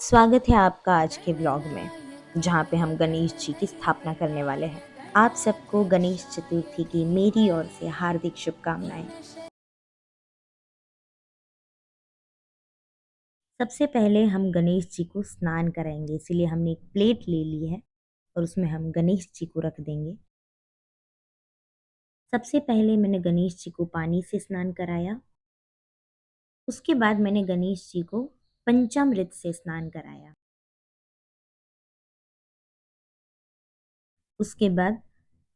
स्वागत है आपका आज के व्लॉग में, जहाँ पे हम गणेश जी की स्थापना करने वाले हैं। आप सबको गणेश चतुर्थी की मेरी ओर से हार्दिक शुभकामनाएं। सबसे पहले हम गणेश जी को स्नान कराएंगे, इसीलिए हमने एक प्लेट ले ली है और उसमें हम गणेश जी को रख देंगे। सबसे पहले मैंने गणेश जी को पानी से स्नान कराया। उसके बाद मैंने गणेश जी को पंचामृत से स्नान कराया। उसके बाद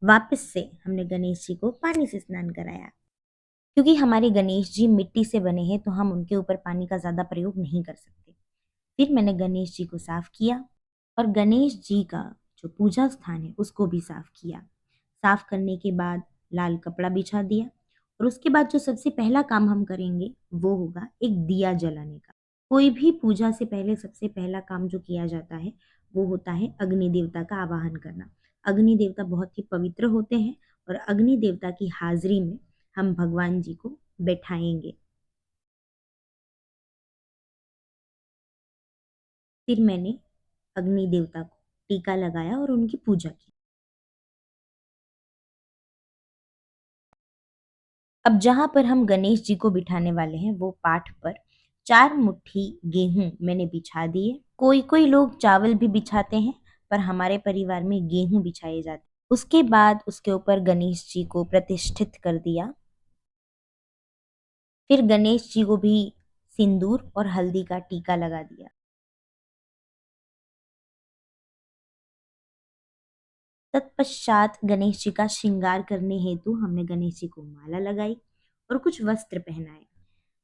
वापस से हमने गणेश जी को पानी से स्नान कराया। क्योंकि हमारे गणेश जी मिट्टी से बने हैं तो हम उनके ऊपर पानी का ज़्यादा प्रयोग नहीं कर सकते। फिर मैंने गणेश जी को साफ किया और गणेश जी का जो पूजा स्थान है उसको भी साफ किया। साफ करने के बाद लाल कपड़ा बिछा दिया और उसके बाद जो सबसे पहला काम हम करेंगे वो होगा एक दिया जलाने का। कोई भी पूजा से पहले सबसे पहला काम जो किया जाता है वो होता है अग्नि देवता का आवाहन करना। अग्नि देवता बहुत ही पवित्र होते हैं और अग्नि देवता की हाजिरी में हम भगवान जी को बैठाएंगे। फिर मैंने अग्नि देवता को टीका लगाया और उनकी पूजा की। अब जहां पर हम गणेश जी को बिठाने वाले हैं वो पाठ पर 4 मुट्ठी गेहूं मैंने बिछा दिए। कोई कोई लोग चावल भी बिछाते हैं, पर हमारे परिवार में गेहूं बिछाए जाते हैं। उसके बाद उसके ऊपर गणेश जी को प्रतिष्ठित कर दिया। फिर गणेश जी को भी सिंदूर और हल्दी का टीका लगा दिया। तत्पश्चात गणेश जी का श्रृंगार करने हेतु हमने गणेश जी को माला लगाई और कुछ वस्त्र पहनाए।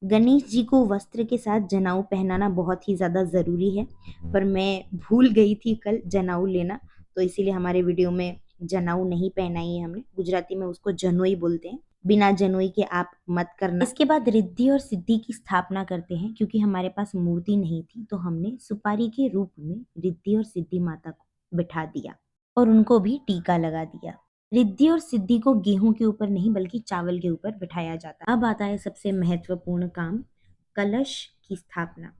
गणेश जी को वस्त्र के साथ जनेऊ पहनाना बहुत ही ज़्यादा ज़रूरी है, पर मैं भूल गई थी कल जनेऊ लेना, तो इसीलिए हमारे वीडियो में जनेऊ नहीं पहनाई है हमने। गुजराती में उसको जनोई बोलते हैं। बिना जनोई के आप मत करना। इसके बाद रिद्धि और सिद्धि की स्थापना करते हैं। क्योंकि हमारे पास मूर्ति नहीं थी तो हमने सुपारी के रूप में रिद्धि और सिद्धि माता को बिठा दिया और उनको भी टीका लगा दिया। रिद्धि और सिद्धि को गेहूं के ऊपर नहीं बल्कि चावल के ऊपर बिठाया जाता है। अब आता है सबसे महत्वपूर्ण काम, कलश की स्थापना।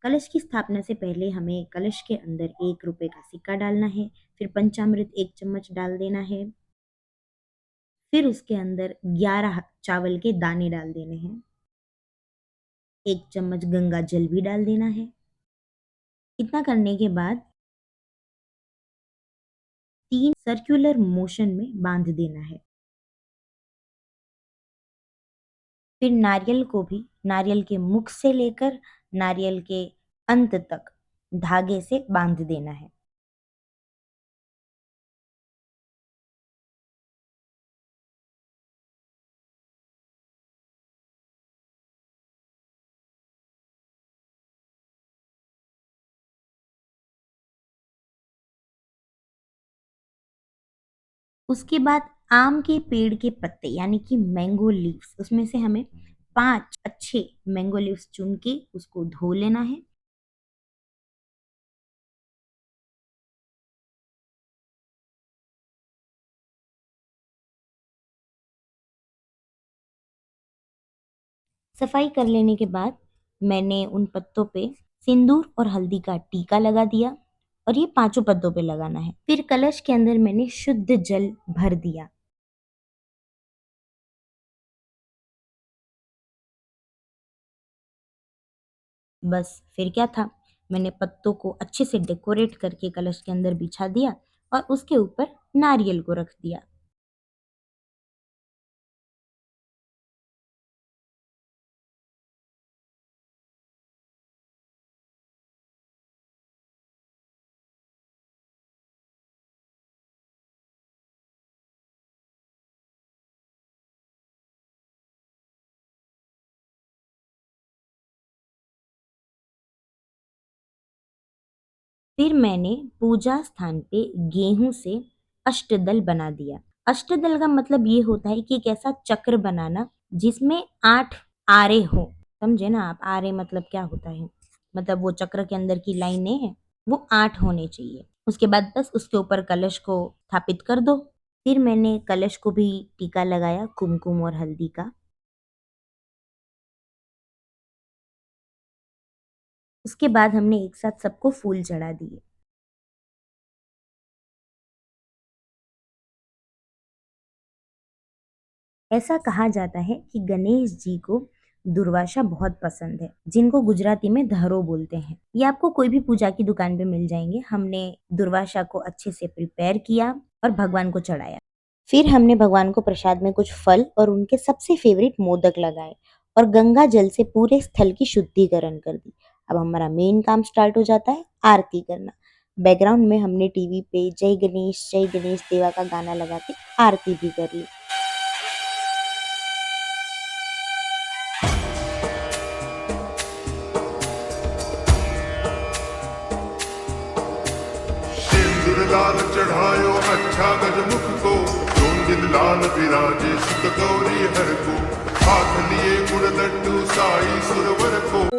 कलश की स्थापना से पहले हमें कलश के अंदर 1 रुपए का सिक्का डालना है। फिर पंचामृत 1 चम्मच डाल देना है। फिर उसके अंदर 11 चावल के दाने डाल देने हैं। 1 चम्मच गंगा जल भी डाल देना है। इतना करने के बाद 3 सर्कुलर मोशन में बांध देना है। फिर नारियल को भी नारियल के मुख से लेकर नारियल के अंत तक धागे से बांध देना है। उसके बाद आम के पेड़ के पत्ते यानी कि मैंगो लीव्स, उसमें से हमें 5 अच्छे मैंगो लीव्स चुन के उसको धो लेना है। सफाई कर लेने के बाद मैंने उन पत्तों पे सिंदूर और हल्दी का टीका लगा दिया और ये 5 पत्तों पे लगाना है। फिर कलश के अंदर मैंने शुद्ध जल भर दिया। बस फिर क्या था, मैंने पत्तों को अच्छे से डेकोरेट करके कलश के अंदर बिछा दिया और उसके ऊपर नारियल को रख दिया। फिर मैंने पूजा स्थान पे गेहूं से अष्टदल बना दिया। अष्टदल का मतलब ये होता है कि एक ऐसा चक्र बनाना जिसमें 8 आरे हो। समझे ना आप? आरे मतलब क्या होता है, मतलब वो चक्र के अंदर की लाइनें हैं, वो 8 होने चाहिए। उसके बाद बस उसके ऊपर कलश को स्थापित कर दो। फिर मैंने कलश को भी टीका लगाया कुमकुम और हल्दी का। उसके बाद हमने एक साथ सबको फूल चढ़ा दिए। ऐसा कहा जाता है कि गणेश जी को दुर्वासा बहुत पसंद है, जिनको गुजराती में धरो बोलते हैं। ये आपको कोई भी पूजा की दुकान पे मिल जाएंगे। हमने दुर्वासा को अच्छे से प्रिपेयर किया और भगवान को चढ़ाया। फिर हमने भगवान को प्रसाद में कुछ फल और उनके सबसे फेवरेट मोदक लगाए और गंगा जल से पूरे स्थल की शुद्धिकरण कर दी। अब हमारा मेन काम स्टार्ट हो जाता है, आरती करना। बैकग्राउंड में हमने टीवी पे जय गणेश देवा का गाना लगा के आरती भी कर ली। सिंदूर लाल चढ़ायो अच्छा गजमुख को, रोंदिन लाल विराजे सुत गौरी हर को, हाथ लिए गुड़ लड्डू साई सुरवर को।